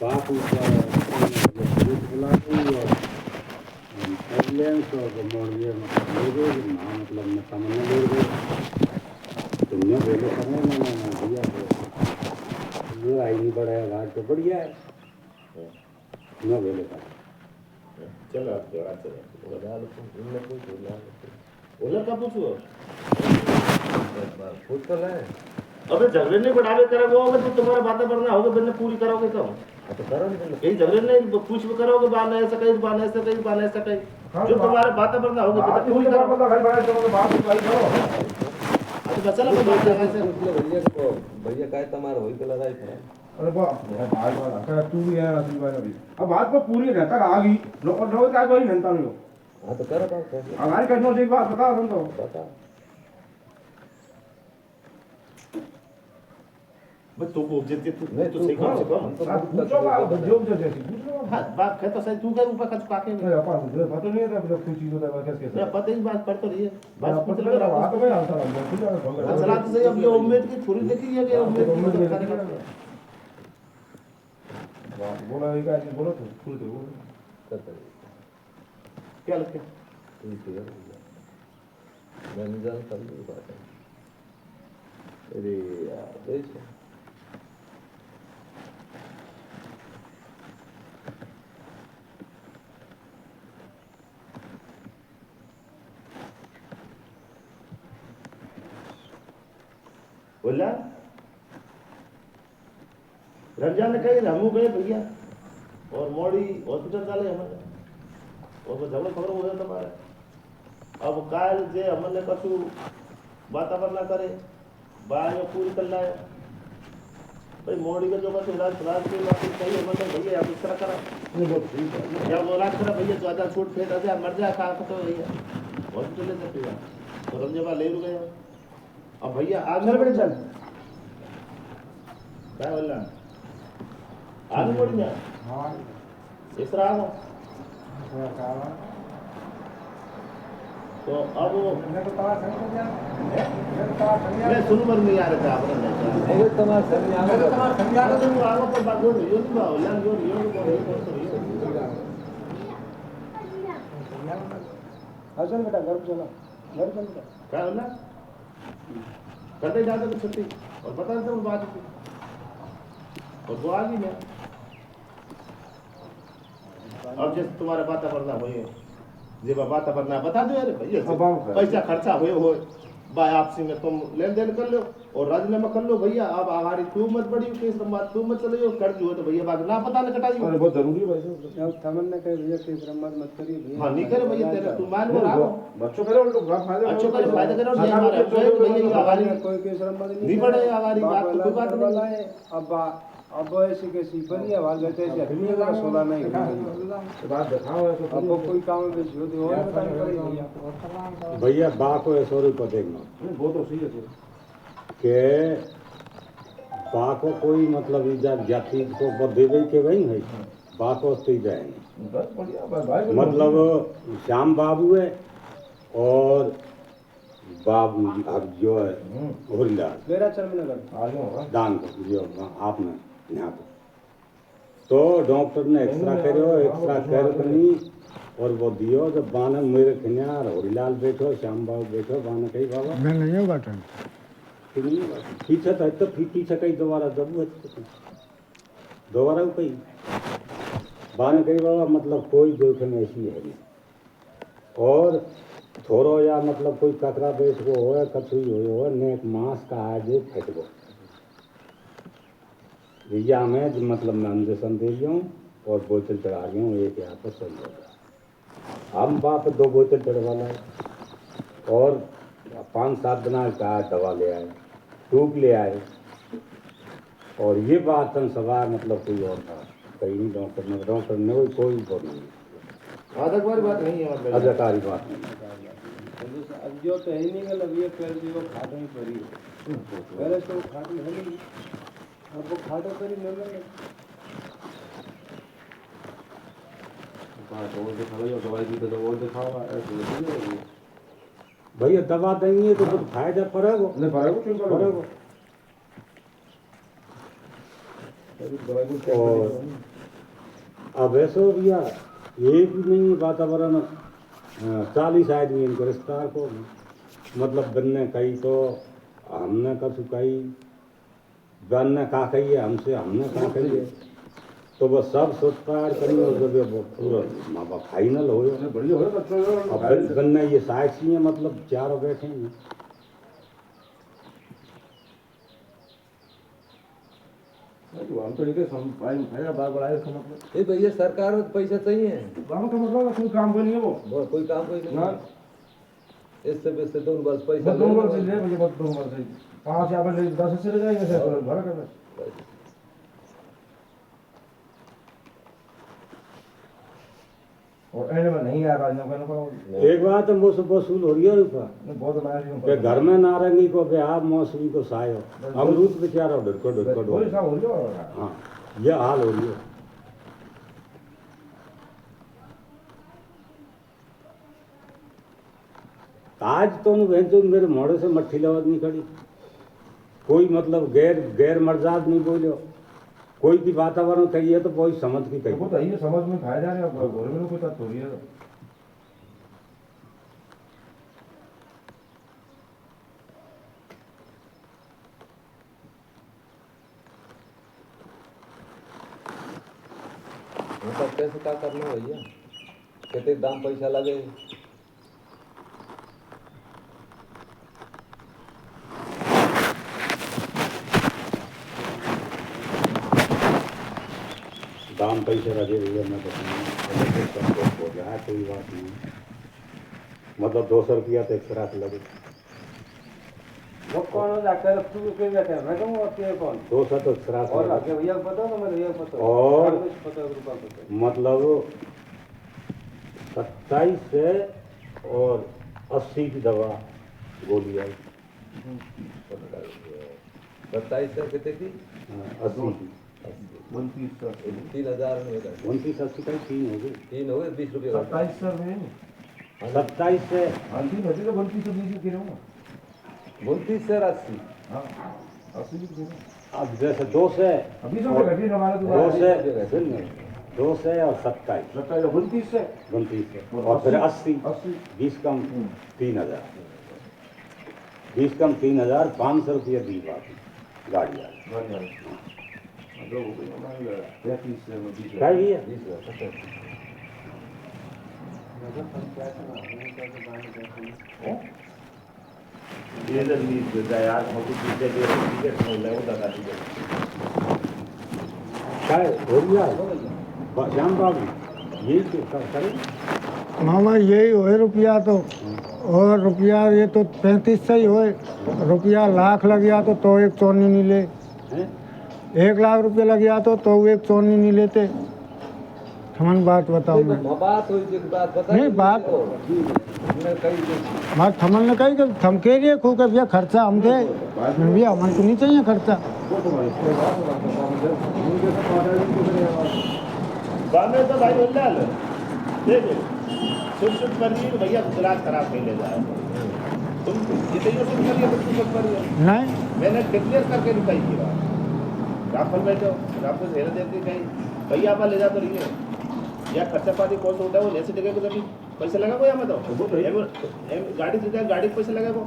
बाप ऊपर बुला दी और एम्बुलेंस और मोड़िए मतलब ले गए ना मतलब मैं सामने ले गए तुमने बोले करने मैंने दिया ये आई नहीं बढ़ा है घाट तो बढ़िया है न बोले कर चलो आप जोड़ा चलो बता लो तुम लोग कुछ बोला का पूछो पूछ तो ले अबे झगड़े नहीं बढ़ावे करोगे होगा तो तुम्हारा बातें बढ़ना होगा बिना पूरी करोगे तो तो करो नहीं यही झगड़े नहीं पूछ भी करोगे बाने ऐसा कहीं बाने ऐसा कहीं बाने ऐसा कहीं जो तुम्हारे बातें बढ़ना होगा बिना पूरी करो अच्छा बच्चा लोग बात कर रहे भैया को भैया काय तुम्हारा होई के लड़ाई करा अरे बात तू भी है असली बात अभी अब बात को पूरी रहता आ गई नो काय कोई घंटा नहीं हो हां तो करो बात हमारी कहनो एक बात बता हम तो बता बस तू को ऑब्जेक्टिव तू नहीं तो सही काम से करो पूछो बात जो जैसी पूछ लो हां बात कहता सही तू के ऊपर कच पाके नहीं अपन मुझे पता नहीं था मतलब कुछ चीज होता है कैसे मैं पता ही बात पढ़ तो रही है बस बस पता मतलब नहीं बात में आता है हाँ, चला तो सही अब ये उम्मीद की थोड़ी देखी है कि उम्मीद की मदद करेगा बोला एक आदमी बोलो तो खुल के बोलो करते क्या लगता है ठीक है मैं जान कर ली बात है अरे यार देख बोला रमजान ने कही हमू गए भैया और मोड़ी हॉस्पिटल चले हमारे और तो झगड़ो खबर हो गया तुम्हारे अब काल जे हमने कछु वातावरण ना करे बाहर पूरी कर लाए भाई मोड़ी का जो बस इलाज फिलहाल की बात कही हमने भैया आप इस तरह करा क्या वो इलाज करा भैया तो आधा छूट फेंक आधा मर जाए खा तो भैया हॉस्पिटल ले सकते तो रमजाबा ले गए अब भैया आज चल बड़े चल क्या बोल रहा आगे बढ़ गया हां इस तरह आओ तो अब मैं तो ताला संग गया मैं तो ताला संग मैं सुन पर नहीं आ रहा था आपने नहीं ये तुम्हारा सर मैं तो ताला संग गया तो वो आगे पर बात हो रही है नहीं बात लग जो यो हसन बेटा घर चला घर चल बेटा क्या बोला करते जाते तो छुट्टी और पता नहीं था बात की और वो आ गई मैं अब जैसे तुम्हारे बात करना हुई जे बात करना बता दो यार भैया पैसा खर्चा हुए हो भाई आपसी में तुम लेन देन कर लो और राजीनामा कर लो भैया अब हमारी तू मत बड़ी केस बात तू मत चलियो कर दियो तो भैया बात ना पता न कटाइयो अरे बहुत जरूरी है भाई अब तमन्ना कहे भैया केस मत करिए भैया हां नहीं करे भैया तेरे तू मान वो आओ बच्चों करे उनको फायदा अच्छो करे फायदा करो ये हमारे भैया हमारी कोई केस मत नहीं पड़े हमारी बात तो कोई बात नहीं है अब ऐसे कैसी बनी आवाज जैसे दुनिया का सोला नहीं बात दिखाओ है तो अब कोई काम में जो दे और बता भैया भैया बा को 100 रुपये देना वो तो सही है कि बा को कोई मतलब इज्जत जाति को बदे गई के वही है बा को तो जाएंगे बस बढ़िया भाई मतलब श्याम बाबू है और बाबू अब जो है होरीलाल मेरा चरमनगर आ जाओ दान को जो आपने यहाँ पे तो डॉक्टर ने एक्सरा करनी और वो दियो जब बाने मेरे खनियार होरीलाल बैठो श्याम बाबू बैठो बाने कही बाबा मैं नहीं होगा टन पीछे तो पीछे कहीं दोबारा जब दोबारा कहीं बाने कही बाबा मतलब कोई जोखिम ऐसी है नहीं और थोड़ो या मतलब कोई ककरा बैठ को हो कथुई हो नेक मांस का आज फेंक दो या में मतलब मैं इंजेक्शन दे गया हूँ और बोतल चढ़ा गया हूँ एक यहाँ पर सही होगा हम बाप 2 बोतल चढ़वा लाए और 5-7 दिन का दवा ले आए ट्यूब ले आए और ये बात हम सवार मतलब कोई और था कहीं नहीं डॉक्टर ने कोई नहीं आधार बात नहीं है अधिकारी बात नहीं अब जो तो है नहीं गल ये पहले जो खाटो ही पड़ी पहले तो खाटो है नहीं अब वो खाटो पड़ी नहीं मिल बात और दिखाओ या दवाई दी तो और दिखाओ ऐसे नहीं होगी भैया दवा देंगे तो कुछ फायदा पड़ेगा नहीं पड़ेगा क्यों पड़ेगा दवाई को और अब ऐसा भैया एक भी नहीं वातावरण 40 आदमी इनको रिश्तेदार को मतलब बनने कही तो हमने कछु कही बनने का कही है हमसे हमने का कही है तो वो सब सोचपार करेंगे जब वो पूरा माँ बाप फाइनल हो गया बढ़िया हो बच्चों अब बनने ये साक्षी है मतलब चारों बैठे हैं हम तो इनके बार बढ़ाए इसका मतलब ये भैया सरकार को पैसा चाहिए गाँव का मतलब कोई काम कोई नहीं है वो कोई काम कोई नहीं ना इससे पैसे तो बस पैसा बस 2 वर्ष से ले मुझे बस 2 वर्ष से कहाँ से आप 10 से ले जाएंगे सर भरा करना और एंड में नहीं आ रहा है एक बात हम वो सब वसूल हो रही है ऊपर बहुत माया कि घर में नारंगी को ब्याह मौसमी को सायो अमरूद बेचारा ढुको कोई सा हो जो हाँ ये हाल हो रही है आज तो तो मेरे मोड़े से मट्ठी लवत नहीं खड़ी कोई मतलब गैर मर्जाद नहीं बोलो कोई भी वातावरण कही है तो कोई समझ की कही वो तो ये समझ में खाए जा रहे हैं घर में कोई बात थोड़ी है मतलब कैसे क्या करना भैया कितने दाम पैसा लगे दाम पैसे लगे भैया मैं बताऊँ हो गया कोई बात नहीं मतलब 200 रुपया तो एक्स्ट्रा लगे वो कौन जाकर तू के जाकर मैं कहूँ और तेरे कौन 200 तो एक्स्ट्रा और आगे भैया को पता ना मैं भैया को पता और 50 रुपया पता मतलब 27 से और 80 की दवा गोली आई 27 से कितने की 80 की 3,000 में होगा 29 80 का 3 हो गए 3 हो गए 20 रुपये 27 सर में 27 से अंतिम होती तो 29 से 20 गिरे हूँ 29 से 80 हाँ 80 की गिरे अब जैसे 2 से अभी तो घटी हमारे 2 तो से 2 से और 27 लगता है 29 से 29 से और फिर 80 80 20 कम 3000 20 कम 3000 500 रुपये दी बात गाड़ी आई दो हो गई हमारी 35 से 20 क्या भैया 20,000 ये जब लीज देता है यार हमको चीजें दे रही है समझ ले वो बता दीजिए क्या हो गया श्याम बाबू यही तो करें मामा यही होए रुपया तो और रुपया ये तो 35 से ही होए रुपया लाख लग गया तो एक चौनी नहीं ले हैं 1 लाख रुपया लग गया तो एक चौनी नहीं लेते हमन बात बताओ मैं बात हुई थी बात बता नहीं बात बात थमन ने कही कि थम के लिए खूब के भैया खर्चा हम दे भैया हमन को नहीं चाहिए खर्चा बामे तो भाई बोल रहा देखो शुद्ध पनीर भैया गुजरात खराब नहीं ले जाए तुम जितनी शुद्ध करिए तो शुद्ध करिए नहीं मैंने डिक्लेयर करके नहीं कही की बात राफल बैठो राफल हेर देती कहीं भैया आप ले जा तो रही है या खर्चा पानी कौन सा होता है वो ऐसी जगह को जब पैसे लगा को या मत गाड़ी से जाए गाड़ी पैसे लगे को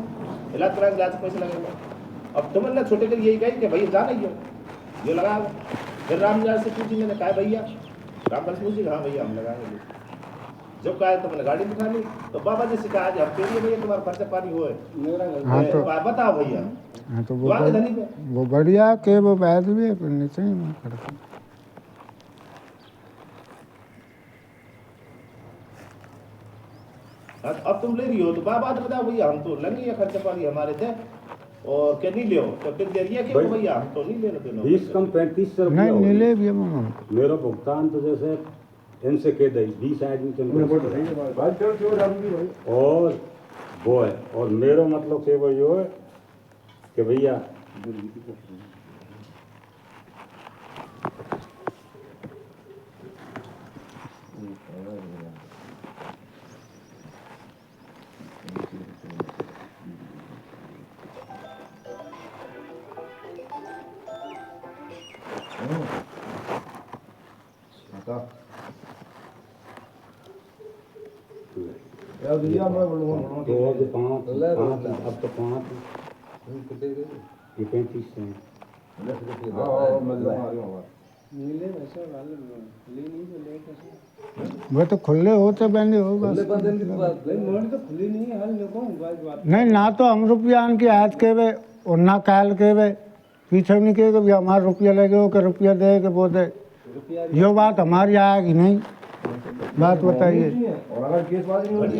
इलाज करा इलाज पैसे लगेगा अब तुम ना छोटे कर यही कही कि भैया जा नहीं हो ये लगा फिर रामलाल से पूछी मैंने कहा भैया रामलाल से पूछी हाँ भैया हम लगाएंगे जब कहा तो मैंने गाड़ी दिखा ली तो बाबा जी से कहा आज हफ्ते लिए भैया तुम्हारा खर्चा पानी हो हाँ तो बताओ भैया हाँ तो वहाँ के धनी पे वो बढ़िया के वो बैठ भी करनी चाहिए मैं खर्चा अब तुम ले रही हो तो बात बताओ भैया हम तो लगी है खर्चा पानी हमारे थे और क्या नहीं ले तो फिर दे दिया कि भैया हम तो नहीं लेने देना 20 कम 35 रुपया नहीं हो नहीं गया। ले भैया मामा मेरा भुगतान तो जैसे इनसे कह दई 20 आदमी के बात करो क्यों जाऊंगी भाई और वो है और मेरा मतलब से वो यो है कि भैया बता यार दिया मैं बोलूँ दो से पाँच पाँच अब तो पाँच कितने के ये 35 हैं। हाँ मैं आ रही हूँ नीले वैसे वाले खुली नहीं तो ले कैसे वो तो खुले होते बंदे हो बस अगले बंदे की बात भाई मोड़ तो खुली नहीं है हाल में कौन बात नहीं ना तो हम रुपया इनकी आज के वे और ना काल के वे पीछे नहीं के भी हमारा रुपया लगे हो कि रुपया दे के वो दे रुपया ये बात हमारी आएगी नहीं बात बताइए और अगर केसबाजी नहीं होती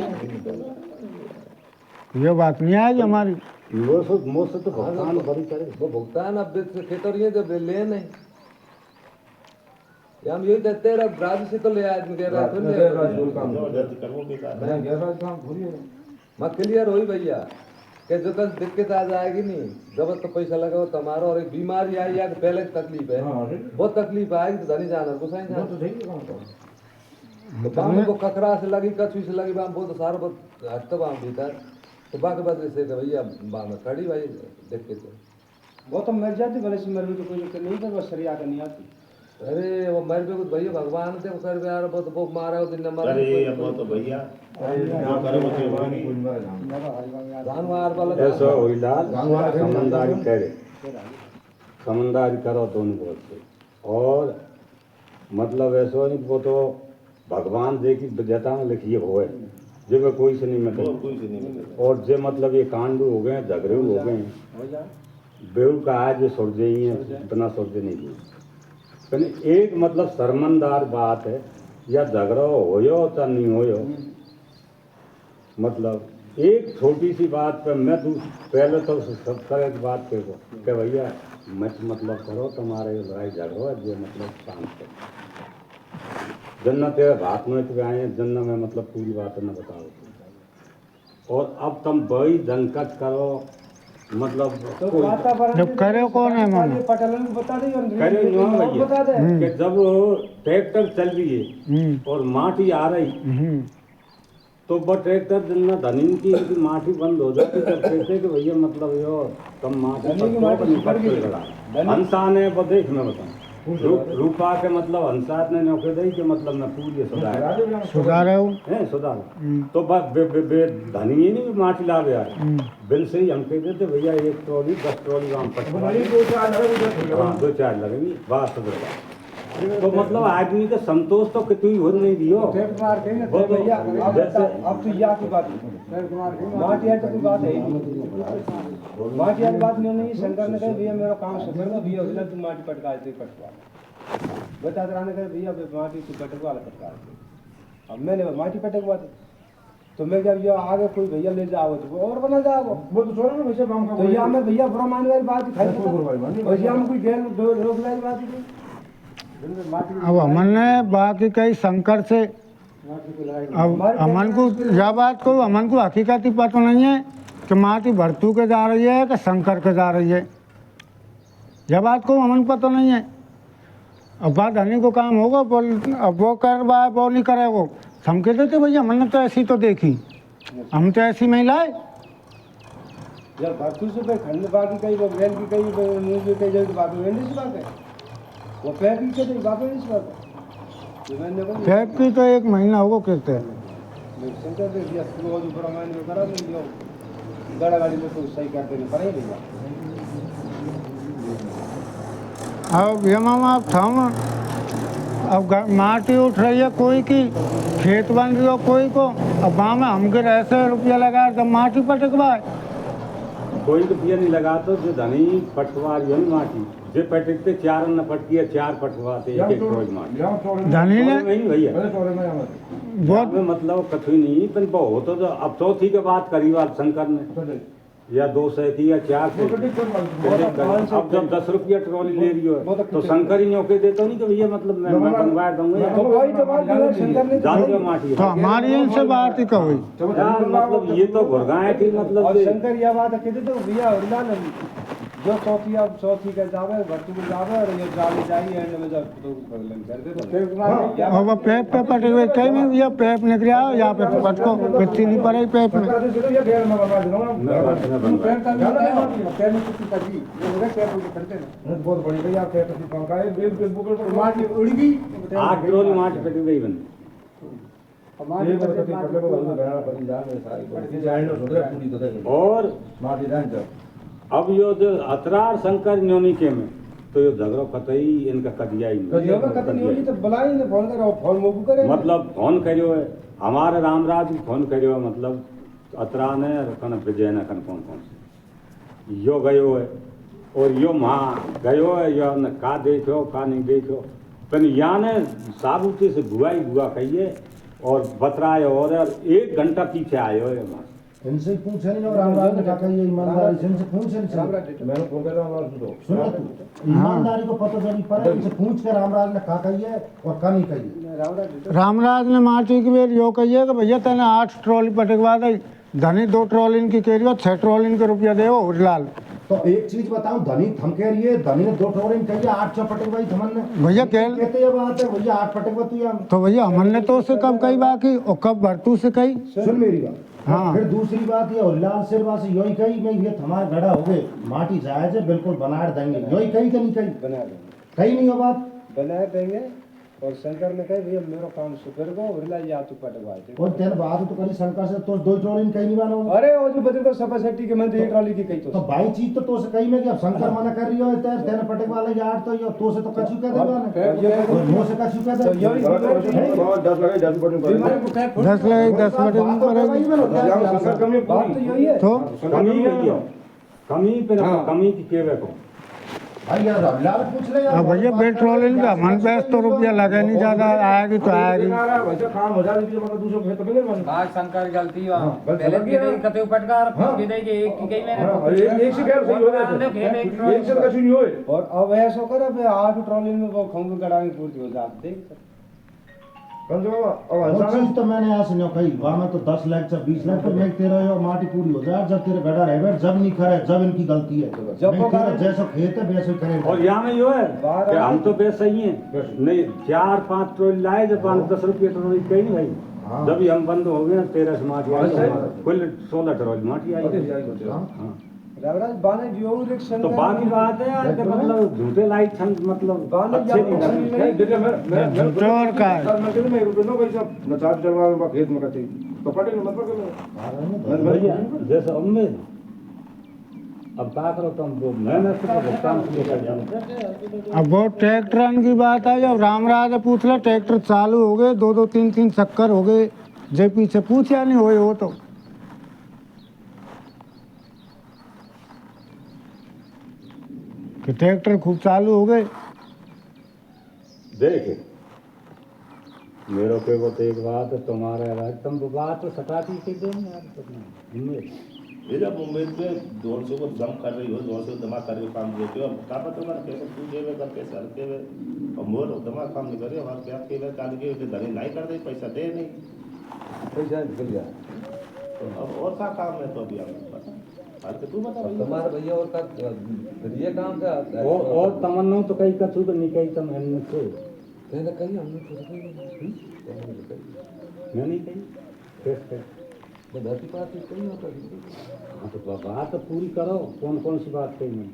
ये बात नहीं आएगी हमारी वो से तो भुगतान बड़ी करे। वो भुगतान अब खेतर ये जब ले नहीं या हम यही कहते हैं राज्य से तो ले आदमी कह रहा जबरदस्ती करवो बेकार मैं गैरराज काम थोड़ी है मैं क्लियर हुई भैया कि जो तक दिक्कत आ जाएगी नहीं जब तो पैसा लगा हो तुम्हारा और एक बीमारी आई या पहले तकलीफ है हाँ वो तकलीफ आएगी तो धनी जाना गुस्सा वो जाना तो ठीक है काम तो बाम को ककरा से लगी कछुई से लगी बाम बहुत सारा बहुत हद तक बाम भीतर तो बाकी बात से कि भैया बाम खड़ी भाई देख के वो तो मर जाती भले से मर भी तो कोई दिक्कत नहीं पर बस सरिया का नहीं आती अरे वो मर पे कुछ भैया भगवान थे कर भी यार बहुत वो मारा उस दिन नंबर अरे अब वो तो भैया जो करे वो तो होगी जानवर वाला ऐसा हुई लाल समझदारी करे समझदारी करो दोनों बोल से और मतलब ऐसा नहीं वो तो भगवान दे की विद्यता में लिखी होए जो मैं कोई से नहीं और मतलब कोई से नहीं मिलेगा और जो मतलब ये कांड हो गए झगड़े हो गए हो जाए बेहू का आज जो सुलझे ही हैं इतना सुलझे नहीं हुए एक मतलब शर्मंदार बात है या झगड़ा होयो या नहीं होयो मतलब एक छोटी सी बात पे मैं पहले तो सबका एक बात कहो कि भैया मत मतलब करो तुम्हारे लड़ाई झगड़ो है जो मतलब शांत करो जन्ना तेरे बात में तो आए हैं जन्ना में मतलब पूरी बात न बताओ और अब तुम बड़ी दंकत करो मतलब तो वातावरण जब करे कौन है मामा पटलन को बता दे और करे यूं भैया बता दे कि जब ट्रैक्टर चल रही है और माटी आ रही तो वो ट्रैक्टर जन्ना धनी की माटी बंद हो जाती तब कहते कि भैया मतलब यो तुम माटी इंसान है वो देख मैं बताऊँ रूपा के मतलब हंसात ने नौके दी कि मतलब मैं पूरी सुधारे हो है सुधार तो बस धनी ही नहीं माटी ला गया बिल से ही हम कह देते भैया 1 ट्रॉली 10 ट्रॉली वहाँ पर हाँ 2-4 लगेंगी बात सुधर तो मतलब आदमी का संतोष तो कितनी हो नहीं दियो मार के ना भैया अब तो या की बात माटी है तो कोई बात है माटी वाली बात नहीं शंकर ने कहा भैया मेरा काम से कर दो भैया बोला तुम माटी पटका दे पटवा बता दराने कहा भैया माटी से पटकवा ले पटका अब मैंने माटी पटकवा दी तो मैं जब ये आगे कोई भैया ले जाओ तो और बना जाओ वो तो छोड़ो ना वैसे काम का तो या में भैया बुरा मानने वाली बात खाई भैया में कोई गैर रोक वाली बात नहीं अब अमन ने बाकी कई शंकर से अब अमन को यह बात को अमन को हकीकत ही पता नहीं है कि माटी भरतू के जा रही है कि शंकर के जा रही है यह बात को अमन पता नहीं है अब बात धनी को काम होगा बोल अब वो करवाए वो नहीं करे वो हम कहते थे भैया हमने तो ऐसी तो देखी हम तो ऐसी महिलाएं जब भरतू से कोई खंड बाकी कहीं वो बैल की कहीं न्यूज में कहीं जाए तो बाकी वेंडी से बात है वो पैक की कहते बाकी नहीं से बात है मैंने बोला कैब की तो 1 महीना होगा कहते हैं शंकर दे दिया वो जो ब्रह्मांड में करा नहीं दिया गाड़ा गाड़ी में तो सही करते नहीं पड़ा ही नहीं अब ये मामा अब थम अब माटी उठ रही है कोई की खेत बन रही हो कोई को अब वहाँ में हमके ऐसे रुपया लगा जब माटी पटकवाए कोई रुपया नहीं लगा तो जो धनी पटवा रही है ना माटी जे पटकते 4 न पटकी है 4 पटवाते एक रोज माटी धनी ने नहीं भैया बहुत में मतलब कथई नहीं पर बहुत तो अब चौथी के बात करी बात शंकर ने या 200 की या 400 अब जब 10 रुपया ट्रॉली ले रही हो तो शंकर ही नौके देता नहीं कि भैया मतलब मैं बनवा दूंगा तो वही तो बात शंकर ने जान माटी तो हमारी इनसे बात ही कहो यार मतलब ये तो घुरगाए थी मतलब और शंकर यह बात कहते तो भैया हरिलाल जो चौथी का जावे भरतू को जावे और ये जाली जाई एंड में जब तो बदलन कर दे और वो पैप पे पटे हुए कहीं में ये पैप निकला यहाँ पे पटको कितनी नहीं पड़े पैप में बहुत बढ़िया आप कैसे पंखा है 8 ट्रॉली माटी पटी गई बंदी हमारे ये बात के पटले को बनाना पड़ी जान में सारी पड़ी जान लो सुधरे पूरी तो देखे और माटी जान जब अब यो जो अतरार शंकर न्योनी के में तो यो झगड़ो कतई इनका कदिया ही तो ये कत नहीं होगी तो बुलाई ने फोन करो फोन मोबू करे मतलब फोन करियो है हमारे रामराज को फोन करियो है मतलब अतरा ने कन विजय ने कन कौन कौन से यो गयो है और यो वहाँ गयो है यो ने का देखो का नहीं देखो पर याने साबुती से बुआ कहिए और बतराए और 1 घंटा पीछे आयो है वहाँ इनसे पूछे नहीं और रामराज ने कहा ये ईमानदारी से इनसे पूछे नहीं मैंने फोन कर रहा हूं सुनो सुनो तू ईमानदारी को पता चली पर इनसे पूछ के रामराज ने कहा कहिए और का नहीं कहिए रामराज ने माटी की बेर यो कहिए कि भैया तेने 8 ट्रॉली पटकवा दी धनी 2 ट्रॉली इनकी कह रही हो 6 ट्रॉली इनके रुपया दे उजलाल तो एक चीज बताऊं धनी थम कह रही है धनी ने 2 ठोरे में कहिए 8 पटकवाई थमन ने भैया कहते ये बात है भैया 8 पटकवा तू या तो भैया हमने तो उससे कब कही बाकी और कब भरतू से कही सुन मेरी बात हाँ। फिर दूसरी बात ये और लाल शेरवा से यही कही मैं ये हमारा गड़ा हो गए माटी जायज है बिल्कुल बना देंगे यही कही कि नहीं कही बना देंगे कही नहीं हो बात बना देंगे और शंकर ने कहा भैया मेरा काम सुकर को उरला या तू पटवा दे और तेरे बात तो करी शंकर से तो 2 ट्रॉली में कहीं नहीं बना अरे वो जो बदल को सपा सेट्टी के मंदिर ट्रॉली की कही तो तो भाई चीज तो से कही में कि अब शंकर मना कर रही हो तेरे पटक वाले यार तो यो तो से तो कछु कह देगा ना और मुंह से कछु कह दे तो यही बहुत 10 लगे 10 पटने बीमारी को क्या 10 लगे 10 बटे में पड़ेगी संकट कमी बात तो यही है तो कमी है कमी पे कमी की केवे को भाई यार लाल पूछ ले यार अब भैया पेट्रोल इनका मन पैस तो रुपया लगे नहीं ज्यादा आएगी तो आएगी वैसे काम हो जाए मतलब दूसरों को तो मिले मन बात शंकर गलती हुआ बस पहले गलती की है। नहीं कते पटकार फिर दे के एक की गई मैंने हां एक से क्या सही हो जाए एक से कछु नहीं होए और अब ऐसा कर अब 8 ट्रॉली में वो खंग गड़ाई पूर्ति हो जाती देख कम से कम अब वो हंसा चीज तो मैंने यहाँ सुनो कही वहाँ में तो 10 लाख से 20 लाख पर मैं तेरा यो माटी पूरी हो जाए जब तेरे गड़ा रहे जब नहीं करे जब इनकी गलती है जब नहीं वो तेरा करे- जैसा खेत है वैसे ही करेगा और यहाँ में यो है बारह- कि हम तो वैसे ही हैं नहीं 4-5 ट्रॉली लाए जब 10 रुपये ट्रॉली कहीं नहीं भाई हाँ। जब ही हम बंद हो गए 13 से माटी आई अच्छा। कुल 16 ट्रॉली माटी आई हाँ। हाँ। रवराज बाने जो रिक्शन तो बाकी बात है यार कि मतलब झूठे लाइट छंद मतलब बाने अच्छे नहीं जब- लगते। नहीं देखिए मैं चोर का है। मैं कहते मैं रुपए ना पैसा न चार्ज चलवा में खेत में कटे तो पटे मत कर मैं भैया जैसे उम्मीद अब क्या करो तुम वो मेहनत से भुगतान कर जाओ अब वो ट्रैक्टर की बात है जब रामराज ने पूछ ला ट्रैक्टर चालू हो गए 2-2 3-3 चक्कर हो गए जे पीछे पूछा नहीं होए वो तो कि ट्रैक्टर खूब चालू हो गए देख मेरे को तो एक बात है तुम्हारे राज तुम वो बात तो सटाती के दो यार उम्मीद ये जब उम्मीद पे 200 को दम कर रही हो 200 दिमाग कर रही हो काम देते हो क्या पता तुम्हारा कैसे तू देवे कर कैसे हल्के वे और मोर दिमाग काम नहीं करे और क्या के वे काल के धनी नहीं कर दे पैसा दे नहीं पैसा निकल गया तो अब और क्या काम है तो अभी हमें पता हर के तू बता भैया तुम्हारे भैया और का फिर ये काम का और तमन्ना तो कहीं कछु तो नहीं कही तुम हमने तो कहना कहीं हमने तो कहीं मैं नहीं कही कैसे तो धरती पाती कहीं होता हाँ तो बात तो पूरी करो कौन कौन सी बात कही मैं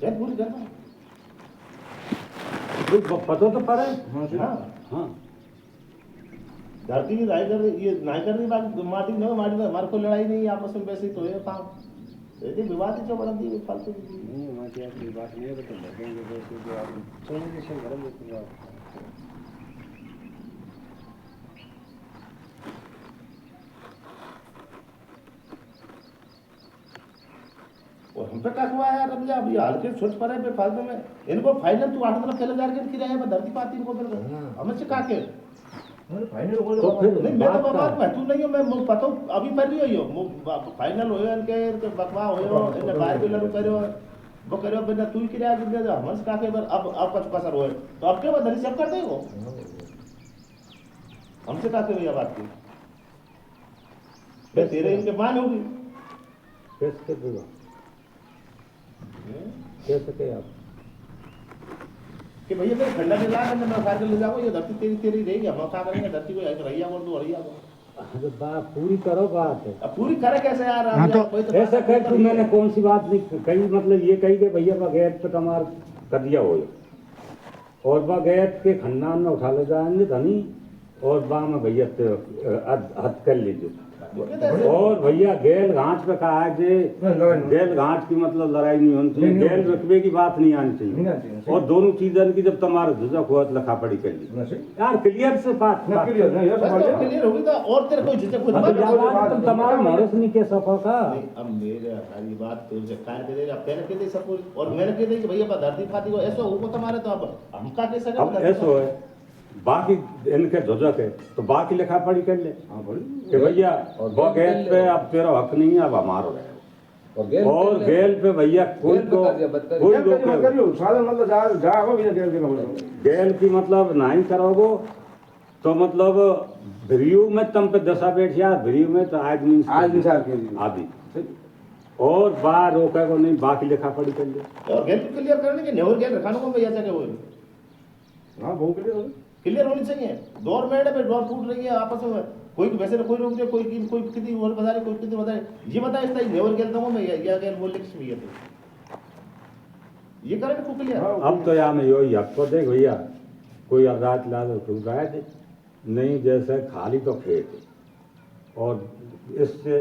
क्या पूरी करना तो पता तो पड़े हाँ हाँ धरती की राय कर रही ये नहीं कर रही बात माटी न माटी में हमारे को लड़ाई नहीं आपस में वैसे ही तो है काम यदि विवाद ही जो बना दी फालतू की नहीं हमारी आपकी बात नहीं है तो लगेंगे वैसे जो आप सोने के से घर में पूरा और हम पे क्या हुआ है यार अब अभी हाल के छोट पर है फालतू में इनको फाइनल तू 8 तरफ चले जा के किराया पर धरती पाती इनको फिर हमें से का के फाइनल हो तो फिर नहीं मैं तो बात बात का मैं तू नहीं हूं मैं पता हूं अभी पर रही हो फाइनल होयो इनके बकवा होयो इनने बाहर भी लड़ू करियो वो करियो बिना तू ही किराया दे दे हमसे का के अब कुछ कसर होए तो अब के बाद धरी सब कर देगो हमसे का के भैया बात की मैं तेरे इनके मान होगी कैसे दूंगा कैसे के आप कि भैया मेरे खंडा के ला मैं उठा के ले जाऊंगा ये धरती तेरी तेरी रहेगी हम क्या करेंगे धरती को रैया बोल दो रैया बोल अरे बात पूरी करो बात है अब पूरी करे कैसे यार अब हाँ यार, तो कोई ऐसा बात कह नहीं तू मैंने कौन सी बात नहीं कही मतलब ये कही कि भैया बगैर तो कमार कर दिया हो और वह गए के खन्नान में उठा ले जाएंगे धनी और बा में भैया हथ कर लीजिए और भैया गेल घाट पे कहा है कि गेल घाट की मतलब लड़ाई नहीं होनी चाहिए, गेल रुतबे की बात नहीं आनी चाहिए और दोनों चीजों की जब तुम्हारा झुझक हुआ तो लखा पड़ी कर ली यार क्लियर से बात क्लियर होगी तो और तेरे कोई झिझक खुद तुम तुम्हारा मरस नहीं कह सको का अब मेरे हमारी बात तो जे कार के दे अब तेरे के दे सब कुछ और मैंने कह दे कि भैया धरती फाती को ऐसा हो तुम्हारे तो अब हम का कह अब सके ऐसा है बाकी इनके झुझक है तो बाकी लिखा पढ़ी कर ले कि भैया वो गेल पे अब तेरा हक नहीं है अब हमारा है और गेल पे भैया कोई को कोई गेल की मतलब नहीं करोगो तो मतलब भ्रियू में तुम पे दशा बैठिया भ्रियू में तो आदमी आदि और बाहर रोके को नहीं बाकी लिखा पढ़ी कर ले और गेल क्लियर करने के नेवर गेल रखानो को भैया चाहे वो हाँ बहुत क्लियर होनी चाहिए दौर में पे दौर टूट रही है आपस में कोई वैसे कोई रोक दे कोई कितनी और बता रही कोई कितनी बता रही ये बता इसका नेवर गेल तो मैं या गेल बोल लिख भी है ये करे को क्लियर अब तो यार मैं यही आपको देख भैया कोई अवरात ला दो तो राय नहीं जैसे खाली तो खेत और इससे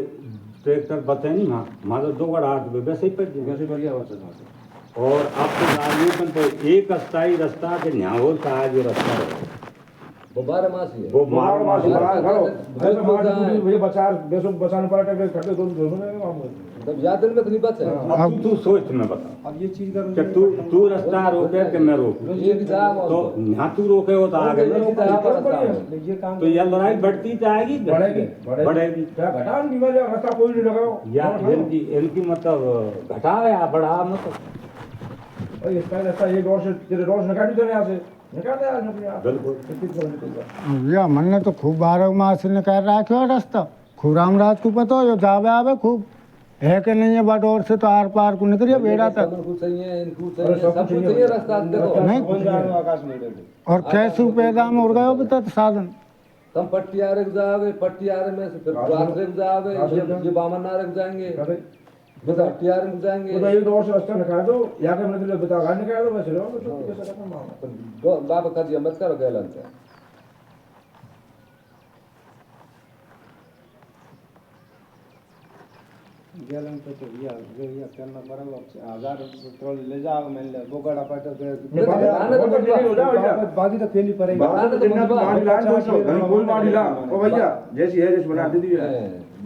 ट्रैक्टर बचे नहीं हमारा 2 गड़ा 8 वैसे ही पड़ जाए और आपको गाड़ियों तो एक अस्थायी रास्ता के न्याहोर का जो रास्ता है वो 12 मास ही है वो मार भैया बचाने पड़ा टैक्टर खड़े दो तब याद में तो नहीं बच है अब तू सोच मैं बता अब ये चीज करूँ कि तू रास्ता रोके कि मैं रोकूं एक जाम तो यहाँ तू रोके हो तो आगे मैं रोकूं ये काम तो यह लड़ाई बढ़ती जाएगी बढ़ेगी क्या घटा नहीं वाले रास्ता कोई नहीं लगाओ या इनकी मतलब घटावे या बढ़ा मतलब इसका रास्ता एक रोज निकाल दो यहाँ से निकाल दे आज बिल्कुल भैया हमने तो खूब 12 मास निकाल रखा है रास्ता खूब रामराज को पता हो जो जावे आवे खूब है कि नहीं है बटोर से तो आर पार को निकलिए बेड़ा तक कुछ चाहिए इनको चाहिए सब कुछ चाहिए रास्ता देखो नहीं आकाश में और कैसे पैदा में उड़ गए हो बेटा साधन तुम पट्टियारे जाओगे पट्टियारे में से फिर रात्रे जाओगे ये बामनारे जाएंगे बता पट्टियारे में जाएंगे तो एक रोज से रास्ता निकाल दो या के मतलब बता गाड़ी निकाल दो बस लो तो कैसे करना मामला बाबा का दिया मत करो गैलन से गैलन पे तो भैया करना बराबर 1000 पेट्रोल ले जाओ मैं ले बोगड़ा पाटे बाकी तो फेली पड़ेगी कोई माड़ी ला ओ भैया जैसी है जैसे बना दे दी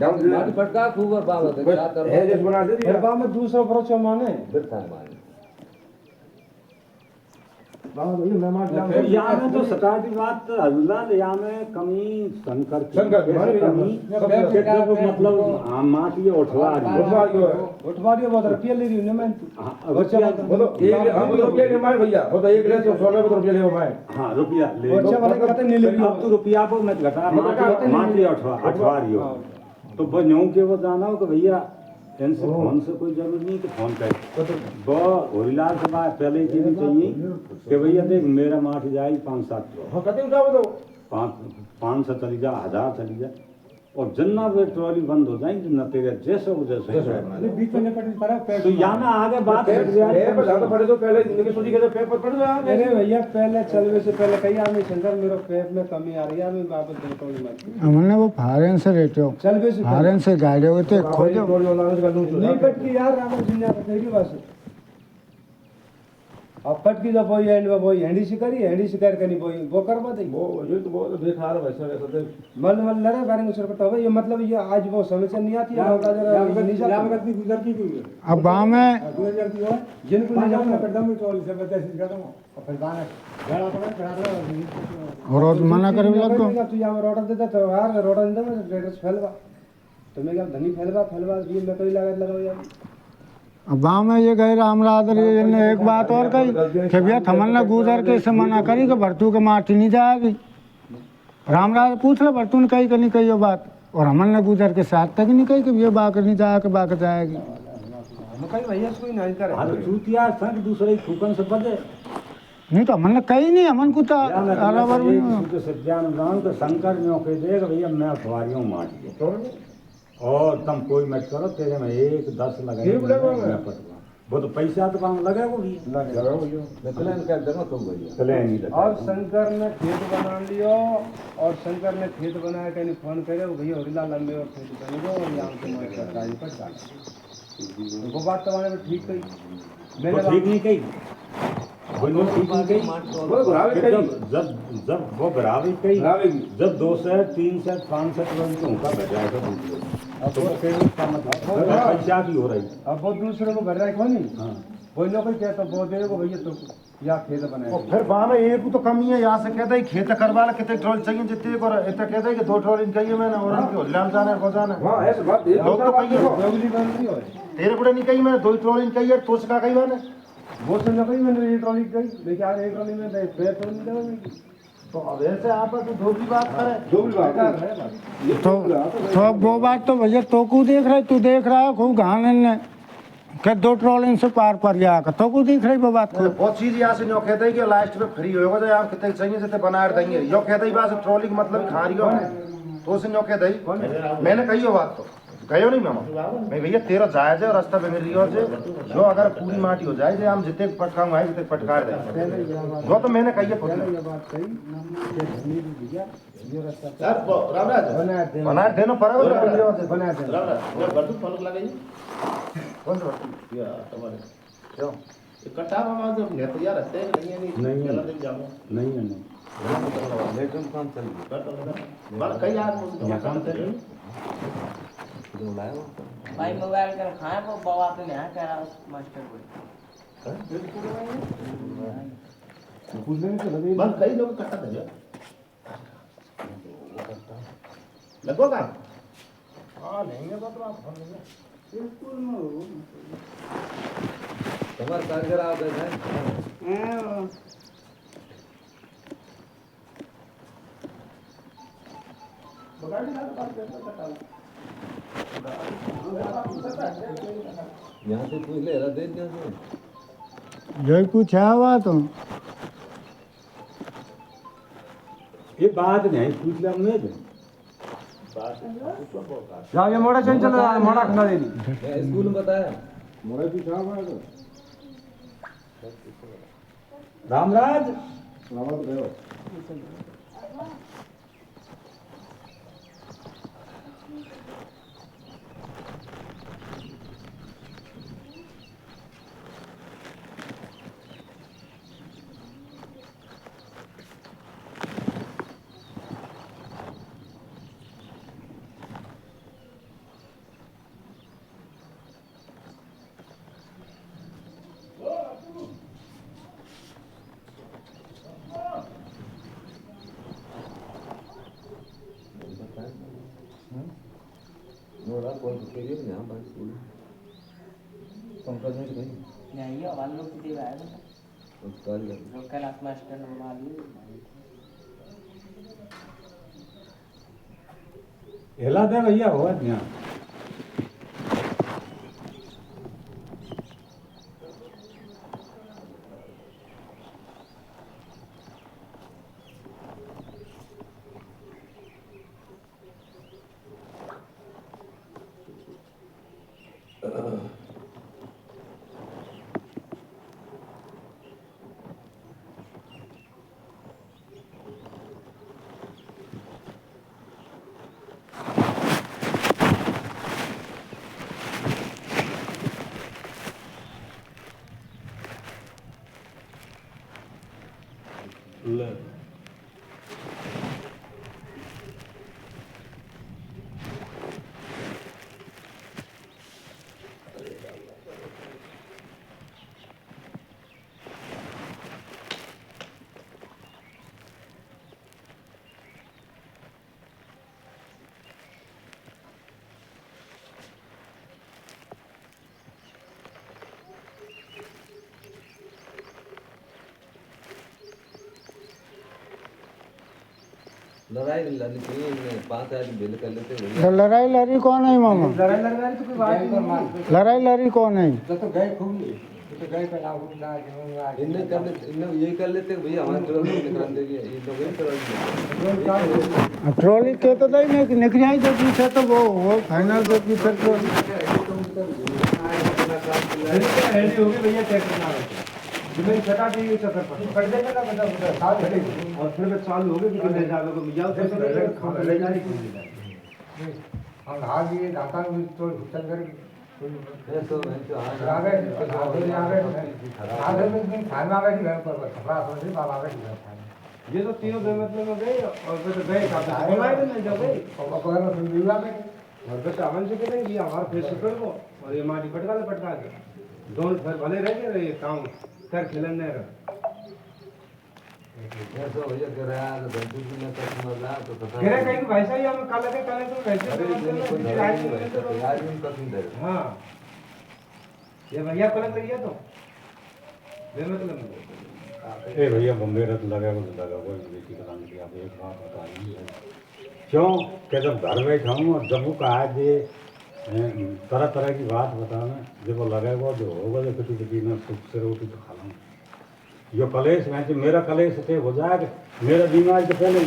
माटी पटका खूब और बाबा देख क्या कर है जैसे बना दे दी फिर बा में 200 खर्च माने बिरथा है माने बाबा भैया मैं मार ला फिर यहाँ में तो सटा की बात हजूर यहाँ में कमी शंकर की कमी मतलब आम माट ये उठवा उठवा दियो बहुत रुपया ले रही मैं बोलो एक हम रुपया ले मार भैया वो तो एक ले तो 16 रुपया ले मार हाँ रुपया ले अच्छा वाले कहते नहीं ले अब तो रुपया को मैं घटा माट ये अठवा रही हो तो वो न्यू के वो जाना हो तो भैया इनसे फोन से कोई जरूरी नहीं कि फोन करे वो होरीलाल के बाद पहले ये भी चाहिए कि भैया देख मेरा माठ जाए 5-7 हां कते उठाओ तो 500 चली जा 1000 चली जा और जन्ना वे ट्रॉली बंद हो जाएंगे न तेरे जैसे हो जैसे बीच में कट पड़ा तो यहाँ में आगे बात हट जाए पे ज्यादा पड़े तो पहले जिंदगी सोची के पे पड़ जा अरे भैया पहले चलवे से पहले कहीं आदमी शंकर मेरे पेट में कमी आ रही है मैं वापस पेट्रोल मत हमने वो फारेन से रेटे हो चलवे से फारेन से गाड़ी होते खोजो नहीं कट की यार राम जिन्ना का तेरी बस अब कट की जब वही एंड में वही हैंडी शिकार करनी वो करवा दे वो ये तो बहुत बेकार है वैसे वैसे मल लड़े बारे में सरकट हो ये मतलब ये आज वो समस्या नहीं आती है होगा जरा नीचा लागत गुजर की कोई अब गाँव में जिनको ले जाओ ना एकदम टोल से बता से करता हूं फिर गाना गाना पड़ा और मना करे लग गो तू यहां रोड देता तो यार रोड अंदर में एड्रेस फैलवा तो मैं क्या धनी फैलवा ये मैं कोई लागत लगाओ यार अब गाँव में ये गए रामराज ने एक बात और कही कि भैया थमन्ना गुजर के इसे मना करी कि भरतू के माटी नहीं जाएगी रामराज पूछ ले भरतू ने कही कि नहीं कही ये बात और हमन ने गुजर के साथ तक नहीं कही कि ये बात नहीं जाएगी हम कहीं भैया कोई नहीं करे हाँ तो चूतिया संग दूसरे फूकन से बजे नहीं तो हमन ने कही नहीं हमन को तो बराबर सत्यान गाँव तो शंकर में ओके देख भैया मैं अखबारी हूँ माटी और तुम कोई मत करो तेरे में 1-10 लगाए मैं पटवा वो तो पैसा तो वहाँ लगा वो भी लगाओ भैया मैं प्लान कर दूंगा तुम भैया चले नहीं लगा अब शंकर ने खेत बना लियो और शंकर ने खेत बनाया कहीं फोन करे भैया होरीला लंबे और खेत बनेगो और यहाँ के मार कर गाड़ी पर डाल वो बात तुम्हारे में ठीक कही वो ठीक नहीं कही वो नो ठीक नहीं कही वो घुरावे कहीं जब जब वो बराबर कही घुरावेगी जब 2 सेट 3 सेट 5 सेट लोग उनका बैठ जाएगा अब वो फिर उसका मतलब पैसा की हो रही अब वो दूसरे को घर रहा है नहीं हाँ कोई नौकरी क्या तो वो दे को भैया तो या खेत बनाए और फिर वहाँ में एक तो कमी है यहाँ से कहते हैं खेत करवा ला कितने ट्रॉली चाहिए जितने को इतना कहते हैं कि 2 ट्रॉली चाहिए मैंने और इनके हल्ला में जाना है वो जाना है हां ऐसे बात एक लोग तो कहिए दोगली बंदी हो तेरे को नहीं कही मैंने 2 ट्रॉली चाहिए तो उसका कही मैंने वो से नौकरी मैंने ये ट्रॉली गई लेकिन यार एक ट्रॉली में पे तो नहीं देगा तो अब ऐसे आप धोबी बात करे जो भी बात है तो अब वो बात तो भैया तो को देख रहे तू देख रहा है खूब घाने ने के 2 ट्रॉलिंग से पार पर जा कर तो को देख रही वो बात को बहुत चीज यहाँ से नो कहते हैं कि लास्ट में फ्री होगा तो आप कितने चाहिए जितने बना देंगे यो कहते ही बात ट्रॉली का मतलब खा रही हो तो उसे नो कहते ही मैंने कही हो बात तो गयो नहीं मामा मैं भैया तेरा जायज है और रास्ता पे मेरी और से जो अगर पूरी माटी हो जाए हम जितने पटकाऊंगा है जितने पटकार देंगे जो तो मैंने कही है खुद ने। ये बात सही भैया ये रास्ता यार रामराज बना देना पड़ेगा बना दे रामराज ये बर्तन फल लगाई कौन सा बात? या तुम्हारे क्यों ये कटा मामा जो ले तो यार रहते नहीं है नहीं है। चला दिन जाऊंगा नहीं है नहीं लेकिन काम चल गया कर तो बाल कई यार यहाँ काम कर रहे जो लाया वो भाई मोबाइल कर खाए वो बाबा तो नहीं कह रहा मास्टर को कुछ नहीं तो लगे बाल कई लोग कटा दे लगो का हाँ लेंगे तो आप हम लेंगे तुम्हारे कारीगर आ गए हैं यहाँ से पूछ ले रहा दे दिया से जो कुछ है हुआ तो ये बात नहीं पूछ लिया हमने जो जाओ ये मोड़ा चल चलो मोड़ा खड़ा दे दी मैं स्कूल में बताया मोरे भी साहब है तो रामराज रावत गयो मोरा कौन के लिए यहाँ पर स्कूल पंकज ने कही नहीं ये वाल लोग की दे आया उसका लोकल मास्टर ने मार ली हिला दे भैया हो यहाँ ले लड़ाई लड़नी 5 आदमी बिल कर लेते भैया लड़ाई लड़ी कौन है मामा लड़ाई लड़ रही तो कोई बात नहीं लड़ाई लड़ी कौन है तो गए खूब तो गए पे लागू ना जूंगा इन्हें कर लेते इन्हें ये कर लेते भैया हमारे ट्रॉली निकाल देंगे ये लोग ही ट्रॉली ट्रॉली के तो नहीं निकल जाए जो पीछे तो वो फाइनल जो पीछे तो रेडी होगी भैया ट्रैक्टर ना आवे तो मैं छटा दी चक्कर पर कर देगा ना बता साथ खड़ेगी और फिर मैं चालू हो गई कि ले जावे को जाओ तो ले जाने को हम आगे जाता हूँ तो चल कर ऐसो मैं तो आगे में दिन खाना आवे नहीं घर पर खपरा समझ बाबा आवे नहीं ये तो तीनों बेमतलब में गए और फिर गए का बनाए तो नहीं जाओ और अगर सुनदीला में और बेटा अमन से कहते हैं कि हमारे फेस कर को और ये माटी पटका के दोनों फिर भले रह गए ये काम कर खिलने रहे ऐसो भैया कह रहा है बंदू की ना कस्टमर ला तो पता कह रहे कहीं भाई साहब हम कल के तो वैसे आज भी पसंद है हाँ ये भैया पलंग लगी है तो बेमतलब ए भैया मेरा तो लगा वो बेटी कराने की आप एक बात बताइए क्यों कि जब घर में खाऊँ और जब वो कहा जे तरह तरह की बात बताना जब वो लगेगा जो होगा जो किसी में सुख से रोटी तो खा लूँ यो कलेश में मेरा कलेश से हो जाएगा मेरा बीमारी तो पहले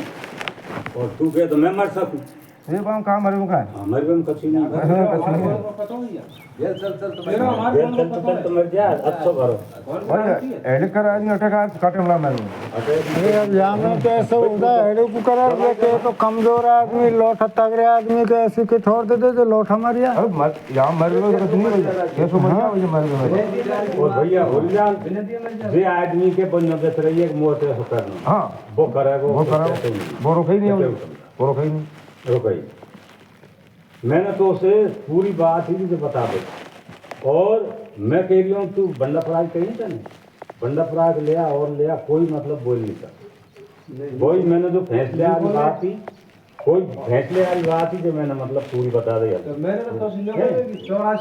और तू कहे तो मैं मर सकूँ ये काम कहाँ मरे मुका है हाँ मर भी कच्ची नहीं ये चल चल तो चल तो मर जा अच्छा करो एडिट करा नहीं अटका काटे वाला मैं यहाँ में तो ऐसा होता है हेडो को करा के तो कमजोर आदमी लोटा तगड़े आदमी के ऐसे के छोड़ देते तो लोटा मरिया अरे यहाँ मर गए तो नहीं भैया कैसे मर गया मुझे मर गए और भैया होलियान जे आदमी के बन्ने पे रहिए मोह से करना हाँ वो करेगा वो रोके ही नहीं वो रोके ही नहीं रुकई मैंने तो उसे पूरी बात ही तुझे बता दे और मैं कह रही हूँ तू बंडा फ्राई कहीं था नहीं बंडा फ्राई लिया और लिया कोई मतलब बोल नहीं सकता कोई मैंने जो फैसले वाली बात थी कोई फैसले वाली बात थी जो मैंने मतलब पूरी बता दी तो मैंने तो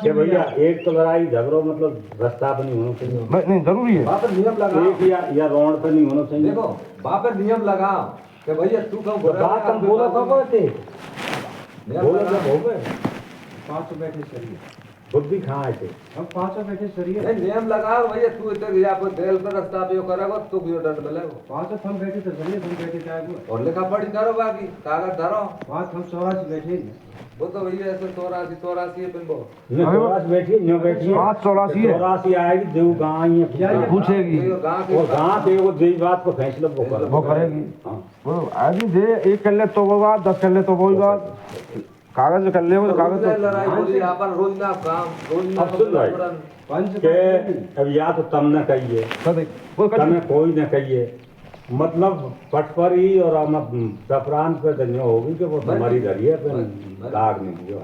कि भैया एक तो लड़ाई झगड़ो मतलब रास्ता पर नहीं होना चाहिए नहीं जरूरी है वहाँ पर नियम लगा एक या रोड पर नहीं होना चाहिए देखो वहाँ पर नियम लगा कि भैया तू कब बात हम बोला कब थे बोला जब हो गए 500 बैठे सही बुद्धि कहाँ थे हम 500 बैठे सही नहीं नियम लगाओ भैया तू इधर या पर तेल पर रास्ता पे करेगा तो भी दंड मिलेगा 500 हम बैठे तो सही हम बैठे जाएगा और लिखा पढ़ी करो बाकी कागज धरो 5 हम 84 बैठे वो तो भैया ऐसे 84 है पिन बैठिए न्यू बैठिए 584 है 84 आएगी देव गाँव पूछेगी और गाँव के वो देवी बात को फैसला वो करेगी हाँ वो आदमी दे एक कर ले तो वो बात 10 कर ले तो वो बात कागज कर ले वो कागज तो लड़ाई बोली यहाँ पर रोज ना काम रोज ना अब सुन भाई के अब या तो तम न कहिए तमें कोई न कहिए मतलब पटपरी और सफरान पे धन्य होगी कि वो तुम्हारी धरिए पे दाग नहीं दियो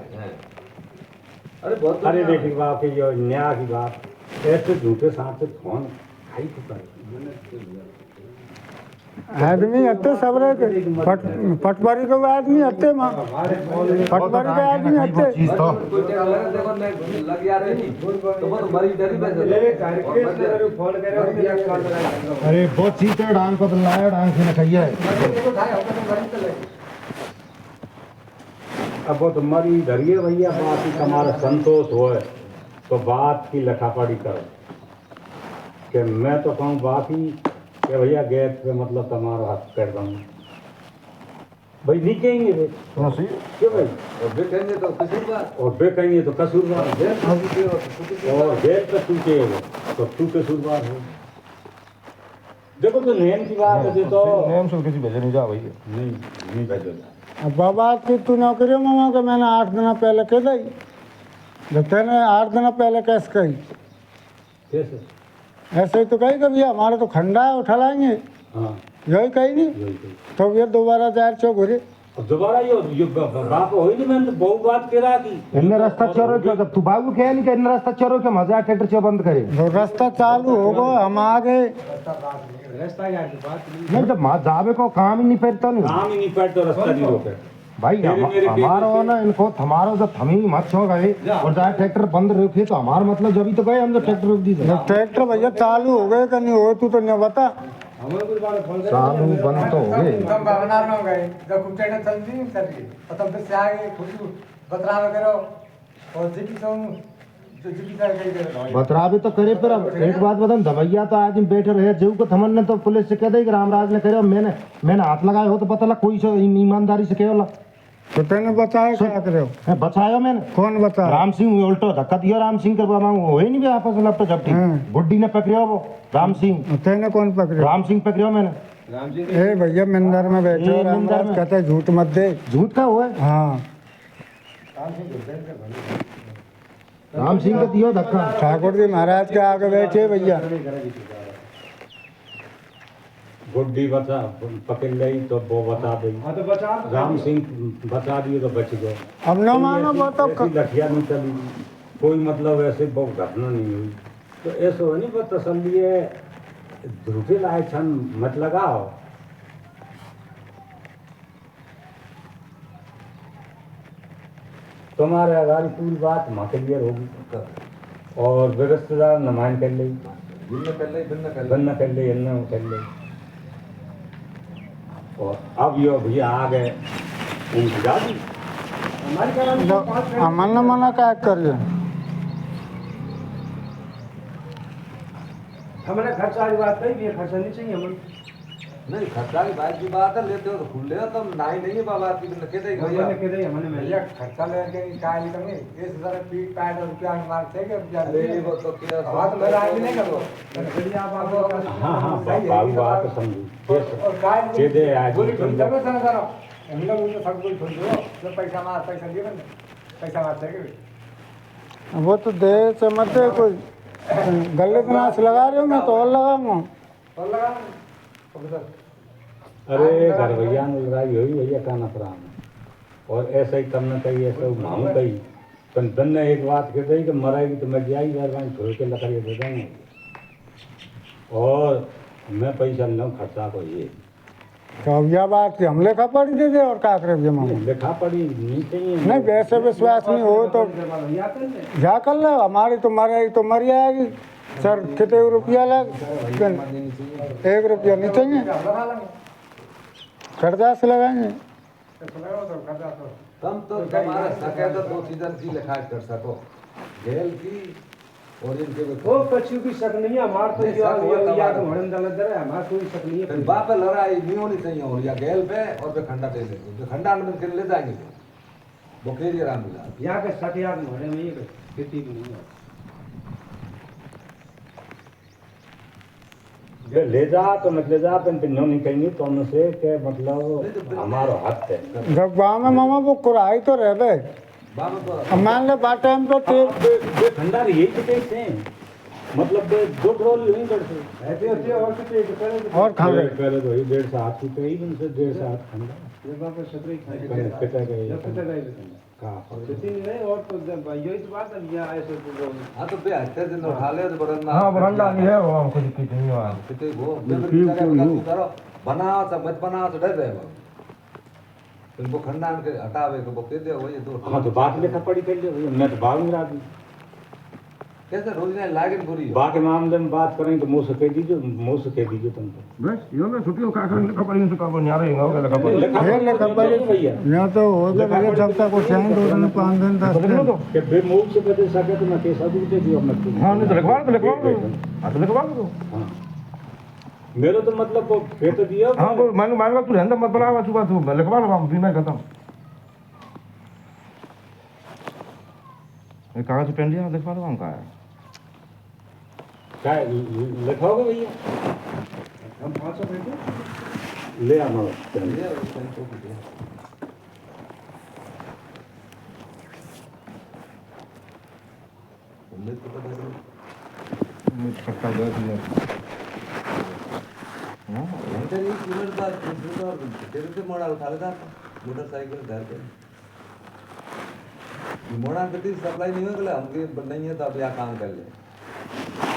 अरे बहुत अरे देखी बात की जो न्याय की बात ऐसे झूठे सांप से फोन खाई चुका है आदमी हत्ते सबरे के पटवारी के आदमी हत्ते मां पटवारी के आदमी हत्ते देखो लग यार तो वो तो मरी डरी बैठे फोन करे अरे बहुत चीज तो डांग को लाया डांग से न कहिए अब वो तुम्हारी धरिए भैया बात ही तुम्हारा संतोष होए तो बात की लखापड़ी करो कि मैं तो कहूँ बाकी कि भैया गैस पे मतलब तुम्हारा हाथ कर दूँगा भाई नहीं कहेंगे भाई क्यों भाई और वे कहेंगे तो कसूरवार और बे कहेंगे तो कसूरवार और गैस पे तू कहेगा तो तू कसूरवार हो देखो तो नेम की बात है तो नेम से किसी भेजे नहीं जा भैया नहीं भेजो अब बाबा की तू नौकरी मामा के मैंने 8 दिन पहले कह दी जब तेने 8 दिन पहले कैसे कही कैसे ऐसे ही तो कही कि भैया हमारा तो खंडा है उठा लाएंगे हाँ यही कही नहीं यही कही तो ये दोबारा 4 चौक घुरे अब दोबारा ये बाप हो ही नहीं मैंने तो बहुत बात करा की इन्ने रास्ता चोरो के जब तू बाबू कहे नहीं कि इन्ने रास्ता चोरो के मजा ट्रैक्टर चो बंद करे जो रास्ता चालू होगा हम आ गए रास्ता यार की बात नहीं जब मां जावे को काम ही नहीं करता नहीं काम ही नहीं पैट तो रास्ता नहीं रोके भाई हमारा हो ना इनको हमारा जब हम ही मत छो गए और जाए ट्रैक्टर बंद रखे तो हमारा मतलब जब ही तो गए हम जब ट्रैक्टर रोक दी ट्रैक्टर भैया चालू हो गए कि नहीं हो तू तो नहीं बता हमें कुछ बार फोन करे चालू बंद तो हो गए तुम भावना में हो गए जब खूब ट्रेन चल रही चल रही और तब से आगे खुद बतरा करो और जिकी तुम जिकी कर करो बतरावे तो करे पर अब एक बात बता दवैया तो आदमी बैठे रहे जीव को थमन ने तो पुलिस से कह दे कि रामराज ने करे मैंने हाथ लगाए हो तो पता लगा कोई से ईमानदारी से कहे तो तेने बचाए क्या करे हो? बचायो मैंने। कौन बचा? राम सिंह उल्टो धक्का दिया राम सिंह के बाबा हो ही नहीं भी आपस में लपटो झपटी। बुड्ढी ने पकड़ियो वो राम सिंह। तेने कौन पकड़े? राम सिंह पकड़ियो मैंने। ए भैया मंदिर में बैठे हो, रामराज कहते झूठ मत दे। झूठ का हुआ है? हाँ राम सिंह को दियो धक्का। ठाकुर जी महाराज के आगे बैठे भैया। बुड्ढी बचा पकड़ ली तो वो बचा दी। हाँ तो बचा राम सिंह बचा दिए तो बच गए। अब न मानो वो तो ऐसी लठिया नहीं चली, कोई मतलब ऐसे बहुत घटना नहीं हुई। तो ऐसा हो नहीं, वो तसल्ली है, झूठे लाए छन मत लगाओ। तुम्हारे अगारी पूरी बात माँ क्लियर होगी और रिश्तेदार नमान कर ली, बन्ना कर ले, अन्ना कर ले। और अब यो भैया आ गए उनकी दादी। अमन ने मना क्या कर लिया? हमारे खर्चा वाली बात नहीं, ये खर्चा नहीं चाहिए हमें। नहीं खर्चा की बात की बात है, लेते हो तो खुल ले, तुम नहीं नहीं है बाबा की कहते ही भैया हमने कह दे हमने भैया खर्चा लेके क्या निकलेंगे? इस तरह पीट पैट और रुपया मारते हैं कि अरे वो तो क्या हाथ में राज नहीं करो। हाँ हाँ बाबू बात समझू और काय दे दे आज बोली तुम जब से ना करो हम लोग उनको सब कुछ छोड़ दो, जो पैसा मार पैसा दिए बंदे पैसा मारते हैं। वो तो दे से मत दे, कोई गलत नाच लगा रहे हो, मैं तो और लगाऊंगा। और लगा अरे घर भैया ने लड़ाई हुई भैया काना प्राण और ऐसा ही करना चाहिए, ऐसा मांग कही तो तन ने एक बात कह दी कि मरेगी तो मैं जाई घर छोड़ के लकड़ी दे देंगे और मैं पैसा लूँ खर्चा को। ये तो अब यह बात कि हम लेखा पढ़ी दे दे और क्या करे जमा लिखा पड़ी नहीं चाहिए। नहीं वैसे विश्वास नहीं हो तो जा कर लो, हमारी तो मरेगी तो मर जाएगी। सर कितने रुपया लग? 1 रुपया नहीं चाहिए, कर्जा से लगाएंगे। तुम तो तुम्हारा सके तो 2 सीजन की लिखाई कर सको, जेल की और इनके वो कछु भी शक नहीं है हमार तो नहीं, शक हुआ या तो हड़न दल दर है, हमार कोई शक नहीं है। फिर बाप पे लड़ाई नहीं होनी चाहिए और या गेल पे और पे खंडा दे देते, जो खंडा में फिर ले जाएंगे वो खेल राम मिला यहाँ के शक याद मोहरे में ये खेती भी नहीं है। जो ले जा तो मत ले जा, पर पिन्नो नहीं कहेंगे तो उनसे के मतलब हमारा हक है। जब गाँव में मामा वो कुराई तो रह गए, बाप तो अब मान ले बात टाइम तो दो ठंडा यही तो कहते हैं, मतलब 2 ट्रॉली यहीं करते ऐसे होते और कुछ और खा गए। पहले तो 1.5 हाथ की तो ही उनसे 1.5 हाथ ठंडा ये बात पे सत्रह पहले पिटा गए पिटा गए का खेती नहीं और तो यही तो बात है यहाँ ऐसे तो हाँ तो पे हत्या दिन उठा ले तो बरना हाँ बरंडा नहीं है वो हमको दिक्कत नहीं हुआ। कितने वो मैं करो बनाओ तो मत बनाओ तो डर रहे हो इनको खंडा के हटावे को बोके दे वही 2। हाँ तो बात लिखा पड़ी कर ले भैया, मैं तो बाग में राजी। कैसे रोज ने लागन पूरी बाग के मामले में बात करें तो मुँह से कह दीजिए तुम तो बस यो मैं छुट्टी का कर लिखा पड़ी तो का न्यारे होगा लगा पड़ी ये लेखा पड़ी भैया यहाँ तो हो गया भैया, जब तक वो चाहें 2 दिन 5 दिन 10 दिन कि बेमूल से बदल सके तो मैं कैसा भी दे दियो मत। हाँ नहीं तो लिखवा दो हाँ तो लिखवा दो। हाँ मेरा तो मतलब वो कह तो दिया हाँ वो मान तू रहना मत बनावा तू बात लिखवा लो हम भी मैं खत्म ये कागज पेन लिया लिखवा लो हम का है क्या लिखाओगे भैया? हम 500 बैठे ले आना पक्का दो दिया मोड़ा उठा लेता मोटरसाइकिल घर पे मोड़ा गति सप्लाई नहीं हो गया हमके नहीं है तो अब यहाँ काम कर ले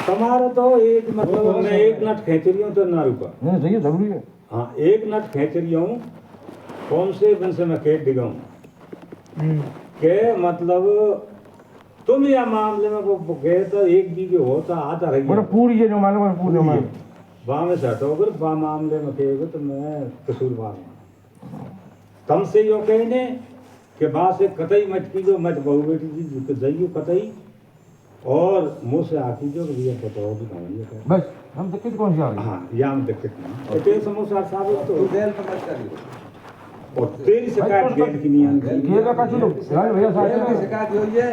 तुम्हारा तो एक मतलब मैं 1 नट खींच रही हूँ तो ना रुका। नहीं सही जरूरी है। हाँ 1 नट खींच रही हूँ कौन से बन से मैं खेत डिगाऊँ के मतलब तुम या मामले में वो गए तो 1 बीघे होता आता रही मतलब पूरी ये जो मालूम है पूरी मालूम वहाँ में हटोगे वहाँ मामले में कहेगा तो मैं कसूरवार हूँ। तुमसे यो कहने कि वहाँ से कतई मत कीजिए, मत बहू बेटी जी जाइयो कतई और मुँह से आती जो भैया बताओ भी कहेंगे बस हम दिक्कत कौन सी आ रही है? हाँ यहाँ में दिक्कत नहीं तो समोसा साबित तो तू जेल में मत करियो और तेरी शिकायत गेंद की नहीं आनी गेंद का कछु भैया साथ की शिकायत हुई है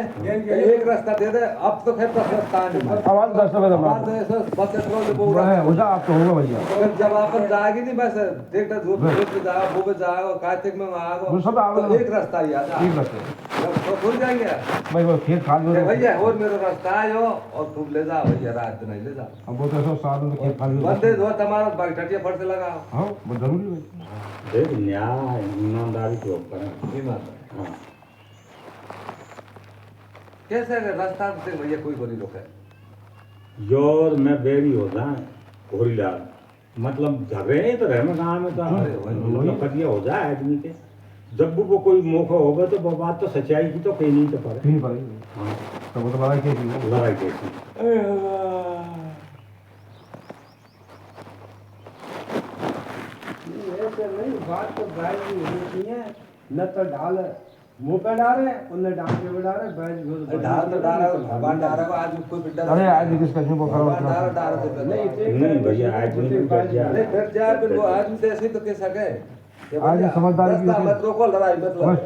एक रास्ता दे दे अब तो खैर दस रास्ता है आवाज 10 रुपए दबा अब तो ऐसा बस पेट्रोल से बोल रहा है हो जा आप तो होगा भैया है जब अपन जाएगी नहीं बस देखता धूप पे जाएगा वो पे जाएगा कार्तिक में आएगा वो सब आवेगा। तो एक रास्ता ही आता ठीक है तो भूल जाएंगे भाई वो खेत खाल में भैया और मेरा रास्ता है जो और तुम ले जाओ भैया रात नहीं ले जाओ अब वो तो सब साथ में खेत खाल में बंदे दो तुम्हारा बाइक टटिया फट से लगाओ हां वो जरूरी है देख न्याय ईमानदारी के ऊपर है ईमानदारी हाँ कैसे अगर रास्ता से भैया कोई बोली रोके योर मैं बेरी हो जाए घोरी लाल मतलब झगड़े तो रहे में गाँव में तो मतलब कटिया हो जाए आदमी के जब वो कोई मौका होगा तो वो बात तो सच्चाई की तो कहीं नहीं तो पड़े नहीं भाई हाँ तो वो तो लड़ाई कैसी लड़ाई कैसी ऐसे नहीं बात तो गाय की होती है न तो ढाल मुंह पे डाले उन्हें डाल के भी डाले बैठ ढाल तो डाल रहा है भगवान डाल रहा है आज कोई पिंडा अरे आज किसका क्यों करो भगवान डाल रहा नहीं भैया आज नहीं कर दिया नहीं फिर जाए फिर वो आज से ऐसे तो कैसा गए आज समझदारी की रास्ता मत रोको लड़ाई मतलब बस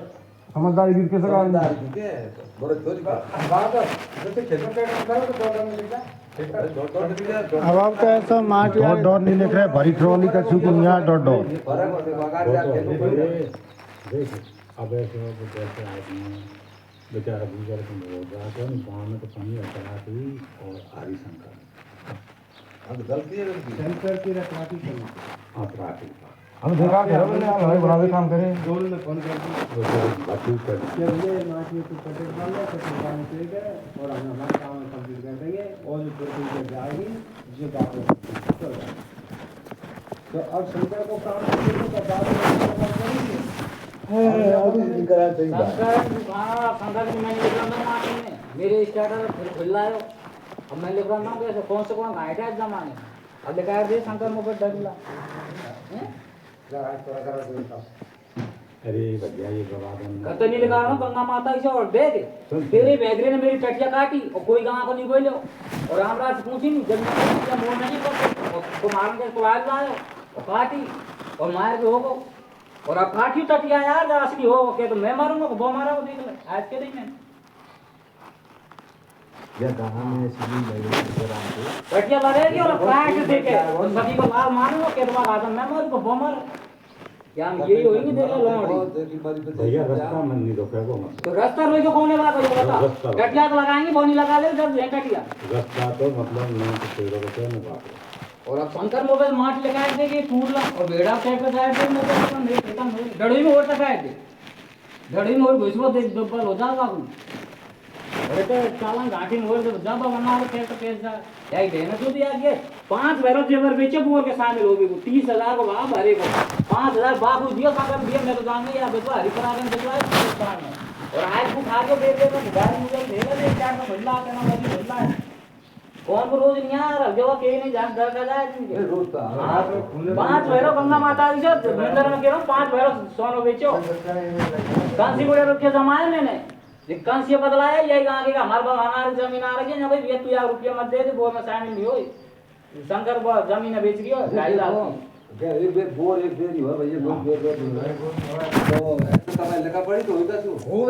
समझदारी की कैसे कहा समझदारी की क्या है बड़े थोड़ी बात जैसे खेतों के करो तो डॉलर मिलेगा अब अब तो ऐसा माटी डॉट डॉट नहीं लिख रहे भरी ट्रॉली का छू दुनिया डॉट डॉट फर्क होते बगाड़ वो जाके तो देख अब ऐसे हो तो जैसे आदमी बेचारा गुजर के हो जाता है गाँव में तो पानी चला थी और हरी शंकर अब गलती है उनकी सेंसर की रखवाटी करनी अपराधी हम देखा के हमने हमारे बनावे काम करे डोल में फोन कर दी बचू कर जब ये माटी को कटे डाल ले तो काम करेगा और हम हमारा काम कंप्लीट कर देंगे और जो प्रोसीजर जाएगी जो बात है तो अब शंकर को काम करने के बाद काम करेंगे मेरे स्टार्टर खुल रहा है अब मैं लिख रहा हूँ कैसे कौन से कौन घाटे है जमाने अब लिखा है शंकर मुझे डगला अरे भैया ये बवाद तो नहीं लिखा रहा हूँ गंगा माता इसे और देख तेरे बेगरे ने मेरी टटिया काटी और कोई गंगा को नहीं बोले और रामराज से पूछी नहीं जब मैं मोड़ नहीं करते तो मारने के सवाल लाए और काटी और मार के होगो और अब काटी टटिया यार असली हो के तो मैं मारूंगा वो मारा वो देख ले आज के दिन में या गाना में सीधी लगी टटिया मारेगी और काट देके और सभी को मार मारूंगा के तो आदम मैं मारू को वो मार क्या हम यही होएंगे देख लो लोमड़ी भैया रास्ता मन नहीं रोकेगा मत तो रास्ता रोई को कौन है बात बता टटिया तो लगाएंगे बोनी लगा ले जब ले टटिया रास्ता तो मतलब नहीं तो तेरे को क्या बात है और अब शंकर मोबाइल माट लगाए थे कि टूटला और बेड़ा सेट पे जाए थे मोबाइल तो नहीं खत्म हो डड़ी में और लगाए थे डड़ी में और घुसवा दे डब्बल हो जाएगा अरे तो चालन घाटी में और जब बना के तो पैसा यही देना तो दिया के 5 बैरल जेवर बेचे बोर के शामिल हो गए 30,000 को वहां भरे को 5,000 बाबू दिया सागर दिया मैं तो जाऊंगा या बेचवा हरिपरागन बेचवा और आज को खा के दे दे तो गाड़ी मुझे देगा नहीं चार में भल्ला के ना मजी भल्ला है कौन को रोज नहीं आ रहा जो के नहीं जान डर का जाए तुमके रोज का 5 बैरल गंगा माता जी से मंदिर में कह रहा हूं 5 बैरल सोनो बेचो कांसी बड़े रुपये जमाए मैंने जिक्कन से बदला है यही आगे का हमारी जमीन आ रही है ना भाई ये तू यार रुपया मत दे दे बोर में शामिल नहीं हो शंकर जमीन बेच रही हो 2.5 लाख क्या एक बेर बोर एक बेर ही हो भैया दो बेर तो ऐसा समय लगा पड़ी तो होगा तू